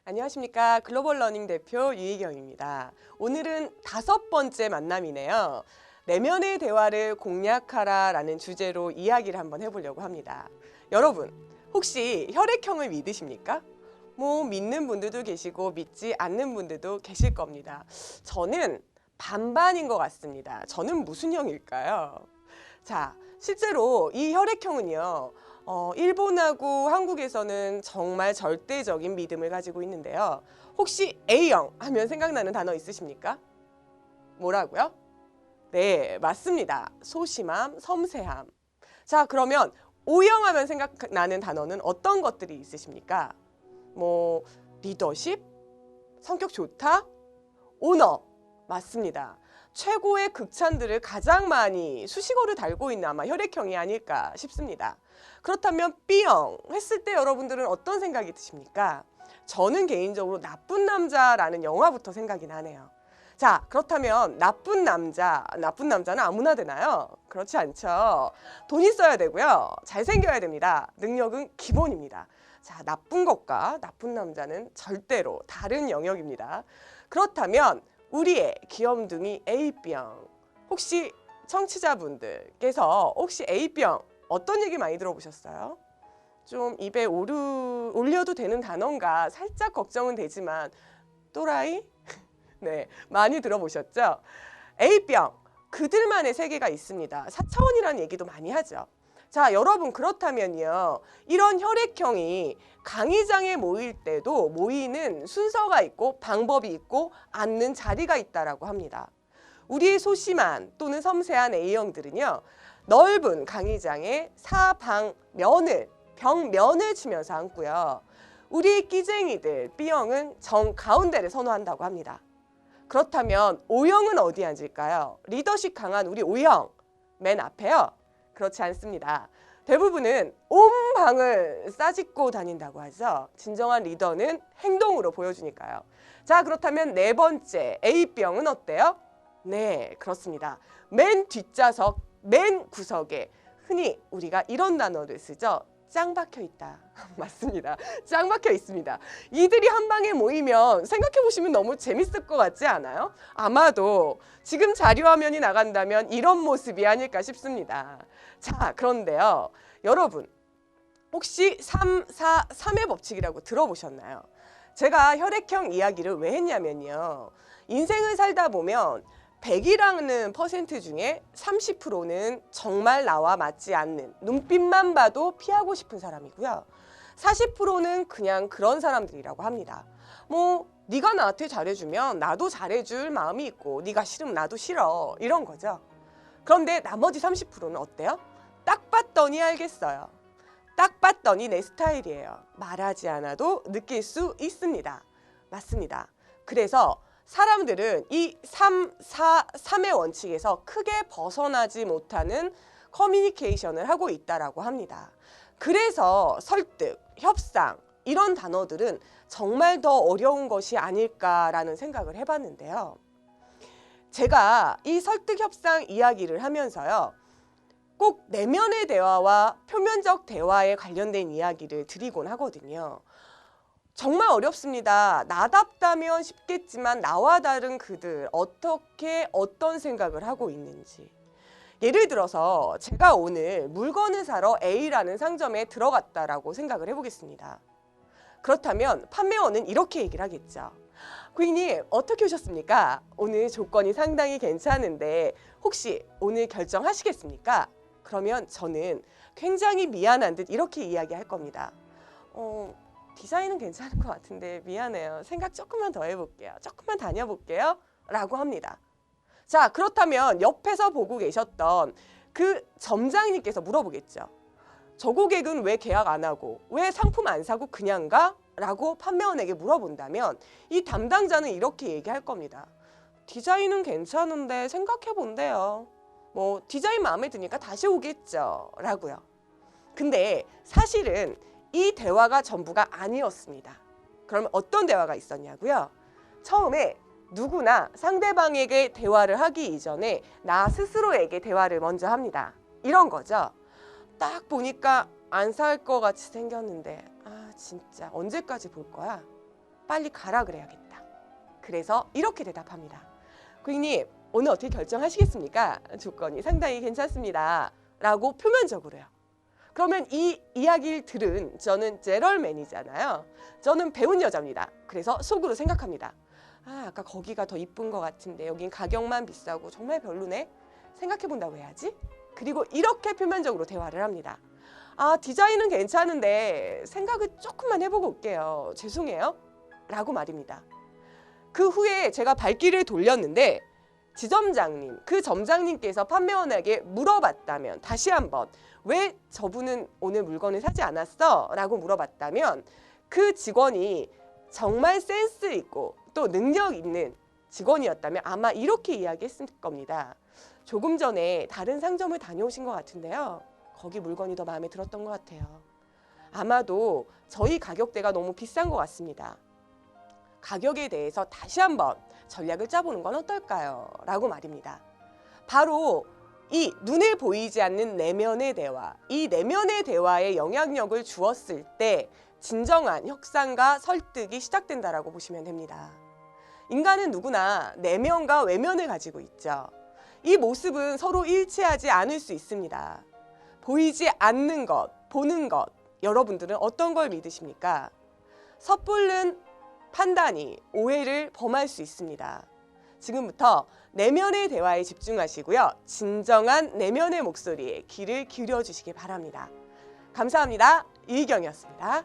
안녕하십니까. 글로벌 러닝 대표 유희경입니다. 오늘은 5번째 만남이네요. 내면의 대화를 공략하라 라는 주제로 이야기를 한번 해보려고 합니다. 여러분, 혹시 혈액형을 믿으십니까? 믿는 분들도 계시고 믿지 않는 분들도 계실 겁니다. 저는 반반인 것 같습니다. 저는 무슨 형일까요? 자, 실제로 이 혈액형은요. 일본하고 한국에서는 정말 절대적인 믿음을 가지고 있는데요. 혹시 A형 하면 생각나는 단어 있으십니까? 뭐라고요? 네, 맞습니다. 소심함, 섬세함. 자, 그러면 O형 하면 생각나는 단어는 어떤 것들이 있으십니까? 리더십, 성격 좋다, 오너. 맞습니다. 최고의 극찬들을 가장 많이 수식어를 달고 있는 아마 혈액형이 아닐까 싶습니다. 그렇다면 B형 했을 때 여러분들은 어떤 생각이 드십니까? 저는 개인적으로 나쁜 남자라는 영화부터 생각이 나네요. 자, 그렇다면 나쁜 남자는 아무나 되나요? 그렇지 않죠. 돈 있어야 되고요. 잘생겨야 됩니다. 능력은 기본입니다. 자, 나쁜 것과 나쁜 남자는 절대로 다른 영역입니다. 그렇다면 우리의 귀염둥이 A병, 혹시 청취자분들께서 혹시 A병 어떤 얘기 많이 들어보셨어요? 좀 입에 올려도 되는 단어인가 살짝 걱정은 되지만 또라이? 네, 많이 들어보셨죠? A병, 그들만의 세계가 있습니다. 4차원이라는 얘기도 많이 하죠. 자, 여러분 그렇다면요. 이런 혈액형이 강의장에 모일 때도 모이는 순서가 있고 방법이 있고 앉는 자리가 있다라고 합니다. 우리의 소심한 또는 섬세한 A형들은요. 넓은 강의장에 벽면을 치면서 앉고요. 우리 끼쟁이들 B형은 정 가운데를 선호한다고 합니다. 그렇다면 O형은 어디 앉을까요? 리더십 강한 우리 O형 맨 앞에요. 그렇지 않습니다. 대부분은 온 방을 싸짓고 다닌다고 하죠. 진정한 리더는 행동으로 보여주니까요. 자, 그렇다면 네 번째 A병은 어때요? 네, 그렇습니다. 맨 뒷좌석, 맨 구석에 흔히 우리가 이런 단어를 쓰죠. 짱 박혀 있다. 맞습니다. 짱 박혀 있습니다. 이들이 한 방에 모이면 생각해 보시면 너무 재밌을 것 같지 않아요? 아마도 지금 자료화면이 나간다면 이런 모습이 아닐까 싶습니다. 자, 그런데요. 여러분, 혹시 3의 법칙이라고 들어보셨나요? 제가 혈액형 이야기를 왜 했냐면요. 인생을 살다 보면 100이라는 퍼센트 중에 30%는 정말 나와 맞지 않는, 눈빛만 봐도 피하고 싶은 사람이고요. 40%는 그냥 그런 사람들이라고 합니다. 네가 나한테 잘해주면 나도 잘해줄 마음이 있고 네가 싫으면 나도 싫어, 이런 거죠. 그런데 나머지 30%는 어때요? 딱 봤더니 알겠어요. 딱 봤더니 내 스타일이에요. 말하지 않아도 느낄 수 있습니다. 맞습니다. 그래서 사람들은 이 3의 원칙에서 크게 벗어나지 못하는 커뮤니케이션을 하고 있다라고 합니다. 그래서 설득, 협상 이런 단어들은 정말 더 어려운 것이 아닐까라는 생각을 해봤는데요. 제가 이 설득, 협상 이야기를 하면서요. 꼭 내면의 대화와 표면적 대화에 관련된 이야기를 드리곤 하거든요. 정말 어렵습니다. 나답다면 쉽겠지만 나와 다른 그들 어떤 생각을 하고 있는지. 예를 들어서 제가 오늘 물건을 사러 A라는 상점에 들어갔다라고 생각을 해보겠습니다. 그렇다면 판매원은 이렇게 얘기를 하겠죠. 고객님 어떻게 오셨습니까? 오늘 조건이 상당히 괜찮은데 혹시 오늘 결정하시겠습니까? 그러면 저는 굉장히 미안한 듯 이렇게 이야기할 겁니다. 디자인은 괜찮은 것 같은데 미안해요. 생각 조금만 더 해볼게요. 조금만 다녀볼게요. 라고 합니다. 자, 그렇다면 옆에서 보고 계셨던 그 점장님께서 물어보겠죠. 저 고객은 왜 계약 안 하고 왜 상품 안 사고 그냥 가? 라고 판매원에게 물어본다면 이 담당자는 이렇게 얘기할 겁니다. 디자인은 괜찮은데 생각해 본대요. 디자인 마음에 드니까 다시 오겠죠. 라고요. 근데 사실은 이 대화가 전부가 아니었습니다. 그러면 어떤 대화가 있었냐고요? 처음에 누구나 상대방에게 대화를 하기 이전에 나 스스로에게 대화를 먼저 합니다. 이런 거죠. 딱 보니까 안 살 것 같이 생겼는데 진짜 언제까지 볼 거야? 빨리 가라 그래야겠다. 그래서 이렇게 대답합니다. 고객님, 오늘 어떻게 결정하시겠습니까? 조건이 상당히 괜찮습니다. 라고 표면적으로요. 그러면 이 이야기를 들은 저는 제럴맨이잖아요. 저는 배운 여자입니다. 그래서 속으로 생각합니다. 아까 거기가 더 이쁜 것 같은데 여긴 가격만 비싸고 정말 별로네. 생각해본다고 해야지. 그리고 이렇게 표면적으로 대화를 합니다. 디자인은 괜찮은데 생각을 조금만 해보고 올게요. 죄송해요. 라고 말입니다. 그 후에 제가 발길을 돌렸는데 지점장님, 그 점장님께서 판매원에게 물어봤다면 다시 한번 왜 저분은 오늘 물건을 사지 않았어? 라고 물어봤다면 그 직원이 정말 센스 있고 또 능력 있는 직원이었다면 아마 이렇게 이야기했을 겁니다. 조금 전에 다른 상점을 다녀오신 것 같은데요. 거기 물건이 더 마음에 들었던 것 같아요. 아마도 저희 가격대가 너무 비싼 것 같습니다. 가격에 대해서 다시 한번 전략을 짜보는 건 어떨까요? 라고 말입니다. 바로 이 눈에 보이지 않는 내면의 대화, 이 내면의 대화에 영향력을 주었을 때 진정한 협상과 설득이 시작된다라고 보시면 됩니다. 인간은 누구나 내면과 외면을 가지고 있죠. 이 모습은 서로 일치하지 않을 수 있습니다. 보이지 않는 것, 보는 것, 여러분들은 어떤 걸 믿으십니까? 섣불른 판단이 오해를 범할 수 있습니다. 지금부터 내면의 대화에 집중하시고요. 진정한 내면의 목소리에 귀를 기울여 주시기 바랍니다. 감사합니다. 이희경이었습니다.